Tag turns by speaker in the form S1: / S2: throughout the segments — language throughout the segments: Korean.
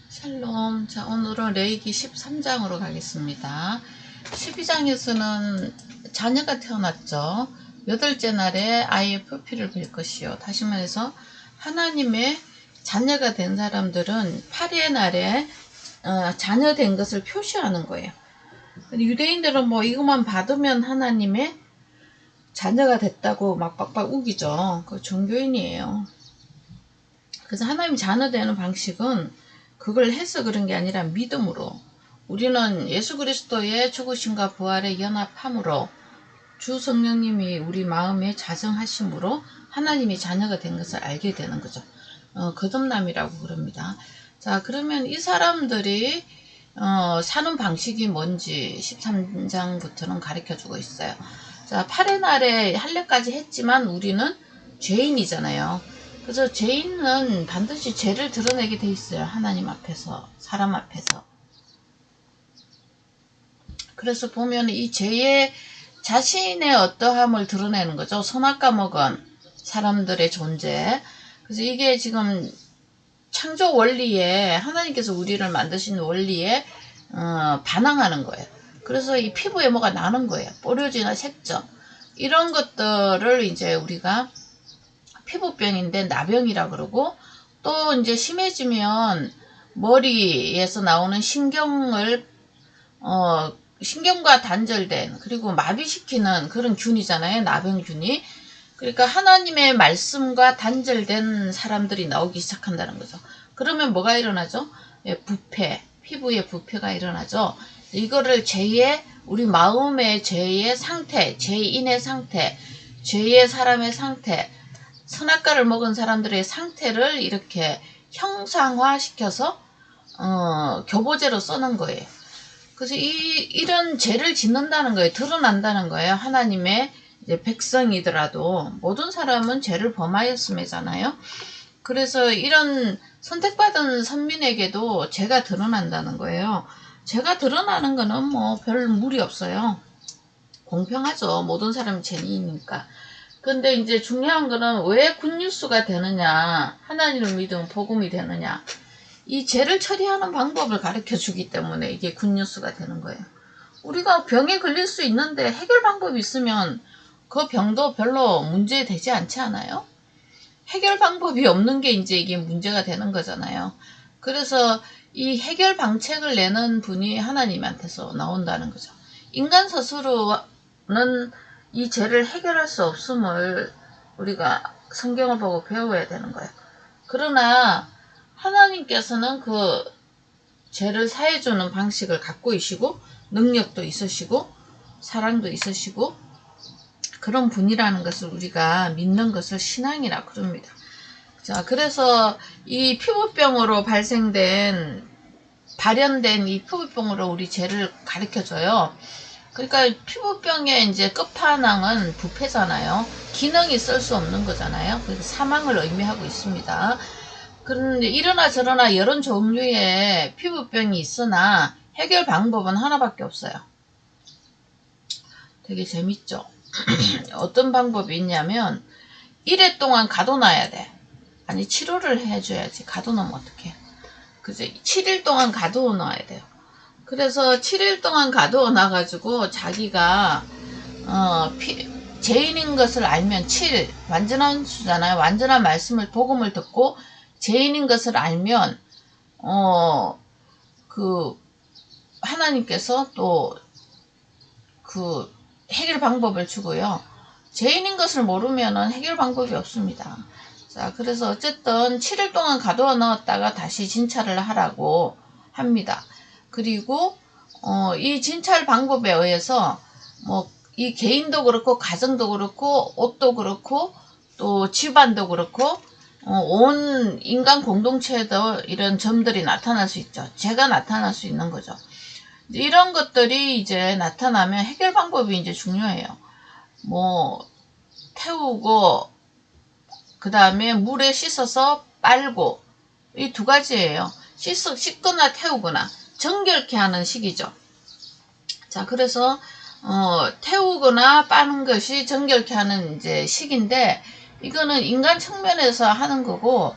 S1: 샬롬. 자, 오늘은 레이기 13장으로 가겠습니다. 12장에서는 자녀가 태어났죠. 여덟째 날에 아이의 표피를 뵐 것이요. 다시 말해서 하나님의 자녀가 된 사람들은 8일 날에 자녀 된 것을 표시하는 거예요. 유대인들은 뭐 이것만 받으면 하나님의 자녀가 됐다고 막 빡빡 우기죠. 그 종교인이에요. 그래서 하나님 자녀 되는 방식은 그걸 해서 그런 게 아니라 믿음으로, 우리는 예수 그리스도의 죽으심과 부활의 연합함으로 주 성령님이 우리 마음에 자정하심으로 하나님이 자녀가 된 것을 알게 되는 거죠. 거듭남이라고 그럽니다. 자, 그러면 이 사람들이 사는 방식이 뭔지 13장부터는 가르쳐주고 있어요. 자, 8의 날에 할례까지 했지만 우리는 죄인이잖아요. 그래서 죄인은 반드시 죄를 드러내게 돼 있어요. 하나님 앞에서, 사람 앞에서. 그래서 보면 이 죄의 자신의 어떠함을 드러내는 거죠. 선악과 먹은 사람들의 존재. 그래서 이게 지금 창조 원리에, 하나님께서 우리를 만드신 원리에 반항하는 거예요. 그래서 이 피부에 뭐가 나는 거예요. 뽀려지나 색점. 이런 것들을 이제 우리가 피부병인데 나병이라 그러고, 또 이제 심해지면 머리에서 나오는 신경과 단절된, 그리고 마비시키는 그런 균이잖아요. 나병균이. 그러니까 하나님의 말씀과 단절된 사람들이 나오기 시작한다는 거죠. 그러면 뭐가 일어나죠? 부패, 피부에 부패가 일어나죠. 이거를 우리 마음의 죄의 상태, 죄인의 상태, 죄의 사람의 상태, 선악과를 먹은 사람들의 상태를 이렇게 형상화시켜서 교보제로 써는 거예요. 그래서 이런 죄를 짓는다는 거예요. 드러난다는 거예요. 하나님의 이제 백성이더라도 모든 사람은 죄를 범하였음이잖아요. 그래서 이런 선택받은 선민에게도 죄가 드러난다는 거예요. 죄가 드러나는 거는 뭐 별 무리 없어요. 공평하죠. 모든 사람이 죄인이니까. 근데 이제 중요한 거는 왜 굿뉴스가 되느냐, 하나님을 믿으면 복음이 되느냐, 이 죄를 처리하는 방법을 가르쳐 주기 때문에 이게 굿뉴스가 되는 거예요. 우리가 병에 걸릴 수 있는데 해결 방법이 있으면 그 병도 별로 문제 되지 않지 않아요? 해결 방법이 없는 게 이제 이게 문제가 되는 거잖아요. 그래서 이 해결 방책을 내는 분이 하나님한테서 나온다는 거죠. 인간 스스로는 이 죄를 해결할 수 없음을 우리가 성경을 보고 배워야 되는 거예요. 그러나 하나님께서는 그 죄를 사해주는 방식을 갖고 계시고, 능력도 있으시고, 사랑도 있으시고, 그런 분이라는 것을 우리가 믿는 것을 신앙이라 그럽니다. 자, 그래서 이 피부병으로 발현된 이 피부병으로 우리 죄를 가르쳐줘요. 그러니까 피부병의 이제 끝판왕은 부패잖아요. 기능이 쓸 수 없는 거잖아요. 그래서 사망을 의미하고 있습니다. 그런데 이러나 저러나 여러 종류의 피부병이 있으나 해결 방법은 하나밖에 없어요. 되게 재밌죠? 어떤 방법이 있냐면 1회 동안 가둬놔야 돼. 아니, 치료를 해줘야지. 가둬놓으면 어떡해. 그죠? 7일 동안 가둬놔야 돼요. 그래서 7일 동안 가둬놔가지고 자기가 죄인인 것을 알면, 완전한 수잖아요. 완전한 말씀을, 복음을 듣고 죄인인 것을 알면 하나님께서 또 그 해결 방법을 주고요. 죄인인 것을 모르면은 해결 방법이 없습니다. 자, 그래서 어쨌든 7일 동안 가둬 넣었다가 다시 진찰을 하라고 합니다. 그리고 이 진찰 방법에 의해서 뭐 이 개인도 그렇고 가정도 그렇고 옷도 그렇고 또 집안도 그렇고 온 인간 공동체에도 이런 점들이 나타날 수 있죠. 죄가 나타날 수 있는 거죠. 이런 것들이 이제 나타나면 해결 방법이 이제 중요해요. 뭐 태우고, 그 다음에 물에 씻어서 빨고, 이 두 가지예요. 씻거나 태우거나 정결케 하는 식이죠. 자, 그래서 태우거나 빠는 것이 정결케 하는 이제 식인데, 이거는 인간 측면에서 하는 거고,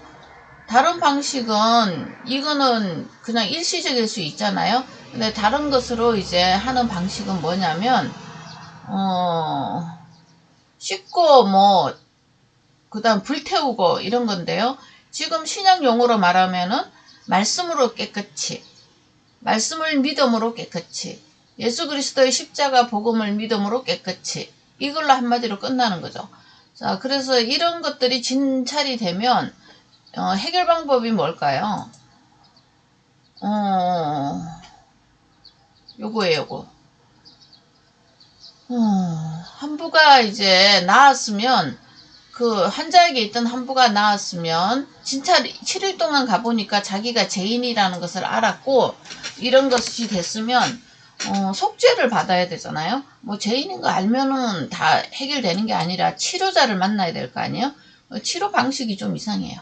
S1: 다른 방식은 이거는 그냥 일시적일 수 있잖아요. 근데 다른 것으로 이제 하는 방식은 뭐냐면 씻고 뭐 그다음 불태우고 이런 건데요. 지금 신약 용어로 말하면은 말씀으로 깨끗이, 말씀을 믿음으로 깨끗이, 예수 그리스도의 십자가 복음을 믿음으로 깨끗이, 이걸로 한마디로 끝나는 거죠. 자, 그래서 이런 것들이 진찰이 되면 해결 방법이 뭘까요? 요거예요, 요거. 한부가 이제 나았으면, 그 환자에게 있던 한부가 나았으면 진짜 7일 동안 가보니까 자기가 죄인이라는 것을 알았고, 이런 것이 됐으면 속죄를 받아야 되잖아요. 뭐 죄인인 거 알면은 다 해결되는 게 아니라 치료자를 만나야 될 거 아니에요. 치료 방식이 좀 이상해요.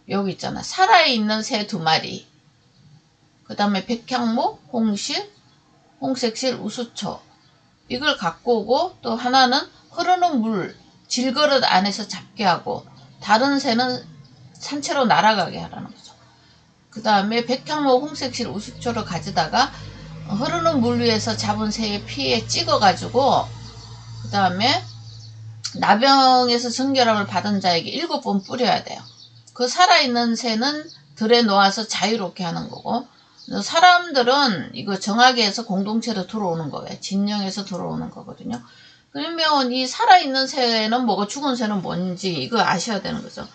S1: 여기 있잖아. 살아있는 새 2마리, 그 다음에 백향목, 홍실, 홍색실, 우수초, 이걸 갖고 오고, 또 하나는 흐르는 물 질그릇 안에서 잡게 하고, 다른 새는 산채로 날아가게 하라는 거죠. 그 다음에 백향목, 홍색실, 우수초를 가져다가 흐르는 물 위에서 잡은 새의 피에 찍어가지고, 그 다음에 나병에서 정결함을 받은 자에게 7번 뿌려야 돼요. 그 살아있는 새는 들에 놓아서 자유롭게 하는 거고, 사람들은 이거 정하게 해서 공동체로 들어오는 거예요. 진영에서 들어오는 거거든요. 그러면 이 살아있는 새는 뭐고 죽은 새는 뭔지 이거 아셔야 되는 거죠.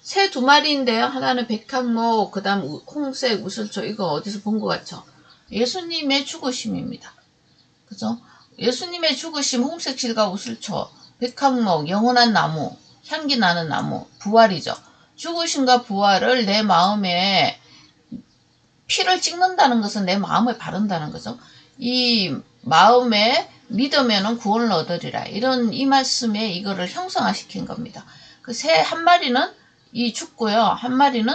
S1: 새 2마리인데요. 하나는 백향목, 그 다음 홍색, 우슬초. 이거 어디서 본 것 같죠? 예수님의 죽으심입니다. 그죠? 예수님의 죽으심, 홍색실과 우슬초, 백향목, 영원한 나무, 향기 나는 나무, 부활이죠. 죽으심과 부활을 내 마음에, 피를 찍는다는 것은 내 마음에 바른다는 거죠. 이 마음에 믿으면은 구원을 얻으리라. 이런 이 말씀에 이거를 형성화시킨 겁니다. 그 새 한 마리는 이 죽고요. 한 마리는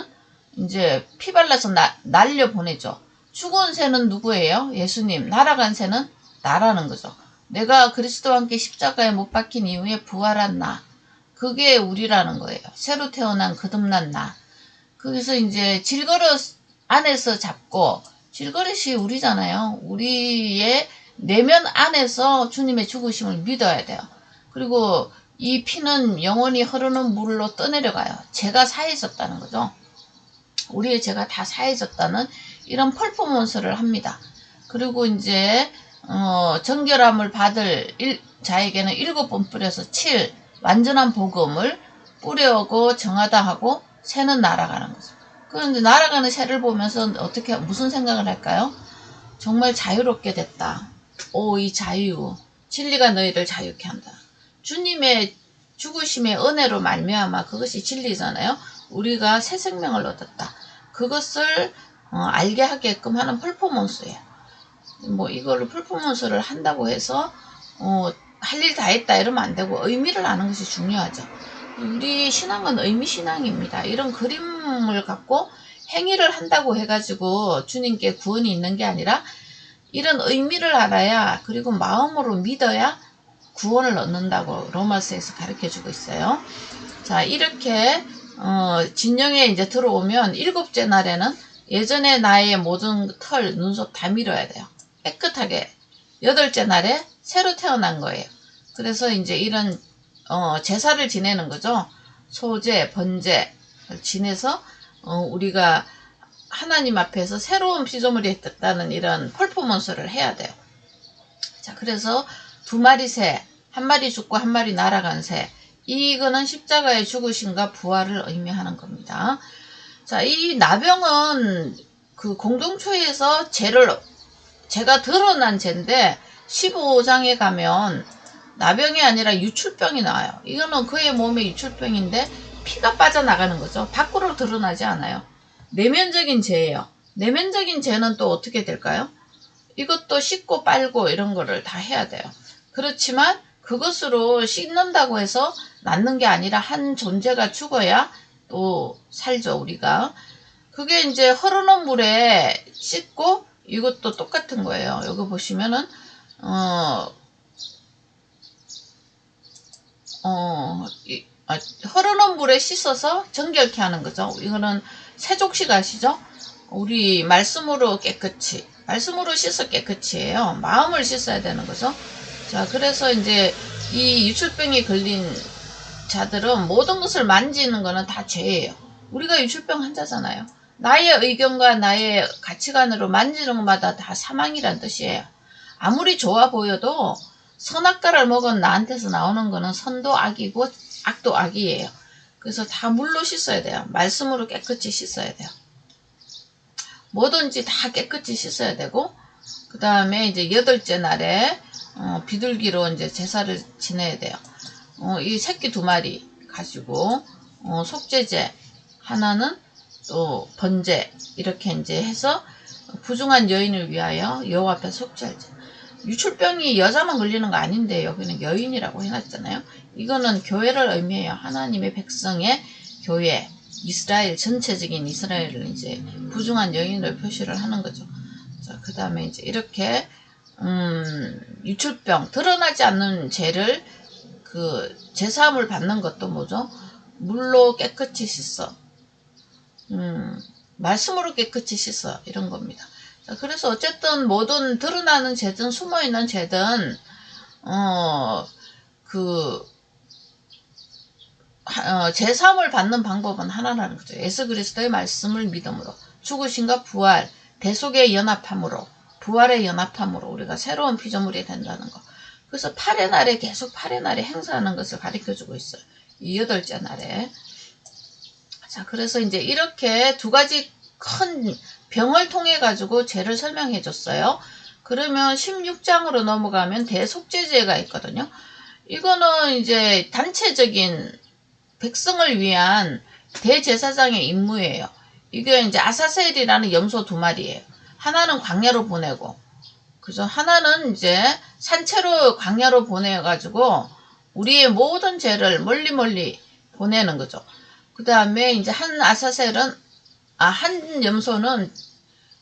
S1: 이제 피 발라서 날려 보내죠. 죽은 새는 누구예요? 예수님. 날아간 새는 나라는 거죠. 내가 그리스도와 함께 십자가에 못 박힌 이후에 부활한 나. 그게 우리라는 거예요. 새로 태어난 거듭난 나. 거기서 이제 질그릇 안에서 잡고, 질그릇이 우리잖아요. 우리의 내면 안에서 주님의 죽으심을 믿어야 돼요. 그리고 이 피는 영원히 흐르는 물로 떠내려가요. 죄가 사해졌다는 거죠. 우리의 죄가 다 사해졌다는 이런 퍼포먼스를 합니다. 그리고 이제 정결함을 받을 자에게는 7번 뿌려서 7 완전한 복음을 뿌려오고 정하다 하고 새는 날아가는 거죠. 그런데 날아가는 새를 보면서 어떻게 무슨 생각을 할까요? 정말 자유롭게 됐다. 오, 이 자유, 진리가 너희를 자유케 한다. 주님의 죽으심의 은혜로 말미암아 그것이 진리잖아요. 우리가 새 생명을 얻었다. 그것을 알게 하게끔 하는 퍼포먼스예요. 뭐 이거를 퍼포먼스를 한다고 해서 할 일 다 했다 이러면 안 되고 의미를 아는 것이 중요하죠. 우리 신앙은 의미신앙입니다. 이런 그림을 갖고 행위를 한다고 해가지고 주님께 구원이 있는 게 아니라 이런 의미를 알아야, 그리고 마음으로 믿어야 구원을 얻는다고 로마서에서 가르쳐주고 있어요. 자, 이렇게 진영에 이제 들어오면 7째 날에는 예전에 나의 모든 털, 눈썹 다 밀어야 돼요. 깨끗하게. 8째 날에 새로 태어난 거예요. 그래서 이제 이런 제사를 지내는 거죠. 소제, 번제를 지내서 우리가 하나님 앞에서 새로운 피조물이 됐다는 이런 퍼포먼스를 해야 돼요. 자, 그래서 2마리 새, 1마리 죽고 1마리 날아간 새, 이거는 십자가의 죽으심과 부활을 의미하는 겁니다. 자, 이 나병은 그 공동체에서 죄가 드러난 죄인데 15장에 가면 나병이 아니라 유출병이 나와요. 이거는 그의 몸에 유출병인데 피가 빠져나가는 거죠. 밖으로 드러나지 않아요. 내면적인 죄예요. 내면적인 죄는 또 어떻게 될까요? 이것도 씻고 빨고 이런 거를 다 해야 돼요. 그렇지만 그것으로 씻는다고 해서 낫는 게 아니라 한 존재가 죽어야 또 살죠, 우리가. 그게 이제 흐르는 물에 씻고, 이것도 똑같은 거예요. 여기 보시면은 흐르는 물에 씻어서 정결케 하는 거죠. 이거는 세족식 아시죠? 우리 말씀으로 깨끗이, 말씀으로 씻어 깨끗이 해요. 마음을 씻어야 되는 거죠. 자, 그래서 이제 이 유출병이 걸린 자들은 모든 것을 만지는 거는 다 죄예요. 우리가 유출병 환자잖아요. 나의 의견과 나의 가치관으로 만지는 것마다 다 사망이란 뜻이에요. 아무리 좋아 보여도 선악과를 먹은 나한테서 나오는 거는 선도 악이고 악도 악이에요. 그래서 다 물로 씻어야 돼요. 말씀으로 깨끗이 씻어야 돼요. 뭐든지 다 깨끗이 씻어야 되고, 그 다음에 이제 8째 날에 비둘기로 이제 제사를 지내야 돼요. 이 새끼 2마리 가지고 속죄제 하나는 또 번제 이렇게 이제 해서 부중한 여인을 위하여 여호와 앞에 속죄할제. 유출병이 여자만 걸리는 거 아닌데 여기는 여인이라고 해놨잖아요. 이거는 교회를 의미해요. 하나님의 백성의 교회, 이스라엘 전체적인 이스라엘을 이제 부중한 여인을 표시를 하는 거죠. 자, 그 다음에 이제 이렇게 유출병 드러나지 않는 죄를 그 제사함을 받는 것도 뭐죠? 물로 깨끗이 씻어. 말씀으로 깨끗이 씻어. 이런 겁니다. 자, 그래서 어쨌든 모든 드러나는 죄든 숨어있는 죄든 제사함을 받는 방법은 하나라는 거죠. 예수 그리스도의 말씀을 믿음으로, 죽으심과 부활, 대속의 연합함으로, 부활의 연합함으로 우리가 새로운 피조물이 된다는 거. 그래서 8의 날에 계속 8의 날에 행사하는 것을 가르쳐주고 있어요. 이 8째 날에. 자, 그래서 이제 이렇게 2가지 큰 병을 통해 가지고 죄를 설명해 줬어요. 그러면 16장으로 넘어가면 대속죄제가 있거든요. 이거는 이제 단체적인 백성을 위한 대제사장의 임무예요. 이게 이제 아사셀이라는 염소 2마리예요. 하나는 광야로 보내고, 그죠? 하나는 이제 산채로 광야로 보내가지고 우리의 모든 죄를 멀리 보내는 거죠. 그 다음에 이제 한 아사셀은, 한 염소는,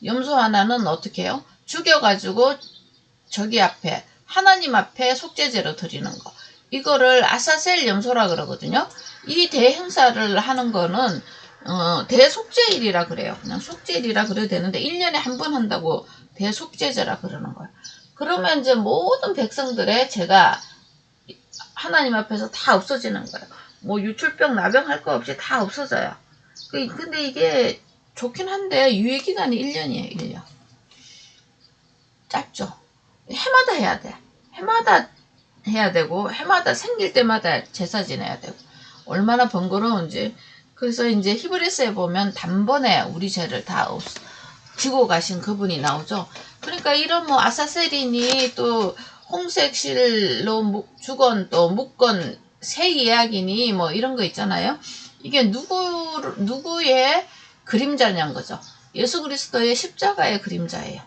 S1: 염소 하나는 어떻게 해요? 죽여가지고 저기 앞에, 하나님 앞에 속죄제로 드리는 거. 이거를 아사셀 염소라 그러거든요. 이 대행사를 하는 거는 대속죄일이라 그래요. 그냥 속죄일이라 그래도 되는데 1년에 한 번 한다고 대속죄제라 그러는 거예요. 그러면 이제 모든 백성들의 죄가 하나님 앞에서 다 없어지는 거예요. 뭐 유출병, 나병 할 거 없이 다 없어져요. 근데 이게 좋긴 한데 유예기간이 1년이에요. 1년. 짧죠. 해마다 해야 돼. 해마다 해야 되고 해마다 생길 때마다 제사 지내야 되고 얼마나 번거로운지. 그래서 이제 히브리서에 보면 단번에 우리 죄를 다 지고 가신 그분이 나오죠. 그러니까 이런 뭐 아사셀이니 또 홍색실로 죽은 또 묵건 새 이야기니 뭐 이런 거 있잖아요. 이게 누구의 그림자냐는 거죠. 예수 그리스도의 십자가의 그림자예요.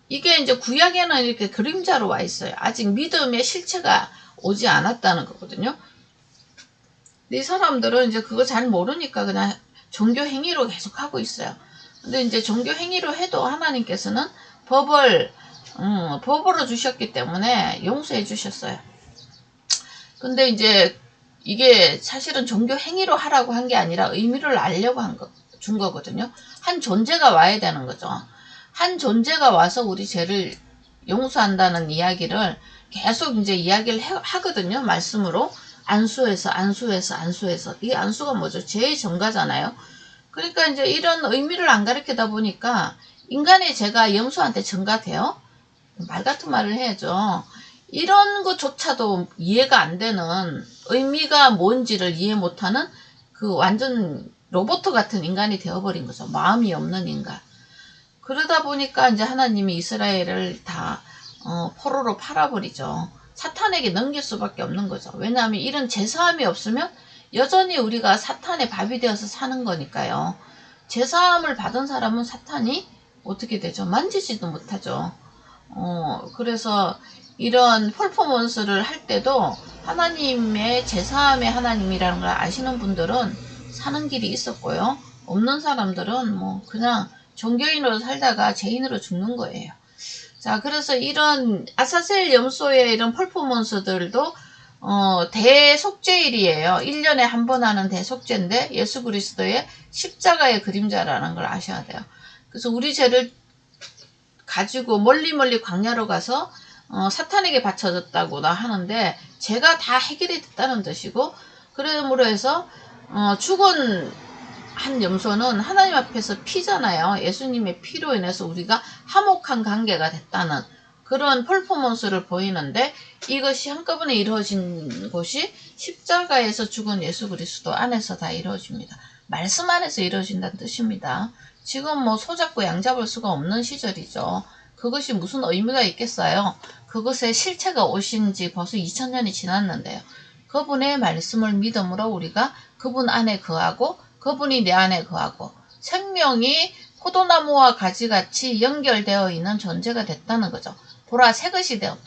S1: 이게 이제 구약에는 이렇게 그림자로 와 있어요. 아직 믿음의 실체가 오지 않았다는 거거든요. 이 사람들은 이제 그거 잘 모르니까 그냥 종교 행위로 계속 하고 있어요. 근데 이제 종교 행위로 해도 하나님께서는 법으로 주셨기 때문에 용서해 주셨어요. 근데 이제 이게 사실은 종교 행위로 하라고 한 게 아니라 의미를 알려고 준 거거든요. 한 존재가 와야 되는 거죠. 한 존재가 와서 우리 죄를 용서한다는 이야기를 계속 이제 이야기를 하거든요. 말씀으로. 안수해서. 이 안수가 뭐죠? 죄의 전가잖아요. 그러니까 이제 이런 의미를 안 가르치다 보니까 인간의 죄가 염소한테 전가돼요? 말 같은 말을 해야죠. 이런 것조차도 이해가 안 되는, 의미가 뭔지를 이해 못하는 그 완전 로봇 같은 인간이 되어버린 거죠. 마음이 없는 인간. 그러다 보니까 이제 하나님이 이스라엘을 다 포로로 팔아버리죠. 사탄에게 넘길 수밖에 없는 거죠. 왜냐하면 이런 제사함이 없으면 여전히 우리가 사탄의 밥이 되어서 사는 거니까요. 제사함을 받은 사람은 사탄이 어떻게 되죠? 만지지도 못하죠. 그래서 이런 퍼포먼스를 할 때도 하나님의 제사함의 하나님이라는 걸 아시는 분들은 사는 길이 있었고요. 없는 사람들은 뭐 그냥 종교인으로 살다가 죄인으로 죽는 거예요. 자, 그래서 이런 아사셀 염소의 이런 퍼포먼스들도 대속죄일이에요. 1년에 한 번 하는 대속죄인데 예수 그리스도의 십자가의 그림자라는 걸 아셔야 돼요. 그래서 우리 죄를 가지고 멀리 광야로 가서 사탄에게 바쳐졌다고나 하는데 죄가 다 해결이 됐다는 뜻이고, 그러므로 해서 죽은 한 염소는 하나님 앞에서 피잖아요. 예수님의 피로 인해서 우리가 화목한 관계가 됐다는 그런 퍼포먼스를 보이는데, 이것이 한꺼번에 이루어진 것이 십자가에서 죽은 예수 그리스도 안에서 다 이루어집니다. 말씀 안에서 이루어진다는 뜻입니다. 지금 뭐 소잡고 양잡을 수가 없는 시절이죠. 그것이 무슨 의미가 있겠어요? 그것의 실체가 오신 지 벌써 2000년이 지났는데요. 그분의 말씀을 믿음으로 우리가 그분 안에 거하고 그분이 내 안에 거하고 생명이 포도나무와 가지같이 연결되어 있는 존재가 됐다는 거죠. 보라, 새것이 되었다.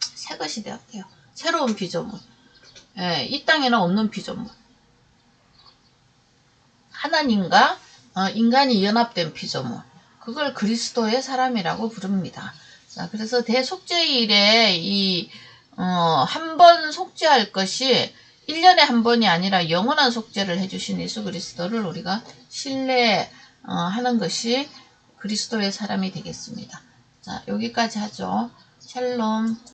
S1: 새것이 되었대요. 새로운 피조물. 예, 이 땅에는 없는 피조물. 하나님과 인간이 연합된 피조물. 그걸 그리스도의 사람이라고 부릅니다. 자, 그래서 대속죄일에 한 번 속죄할 것이 1년에 한 번이 아니라 영원한 속죄를 해주신 예수 그리스도를 우리가 신뢰하는 것이 그리스도의 사람이 되겠습니다. 자, 여기까지 하죠. 샬롬.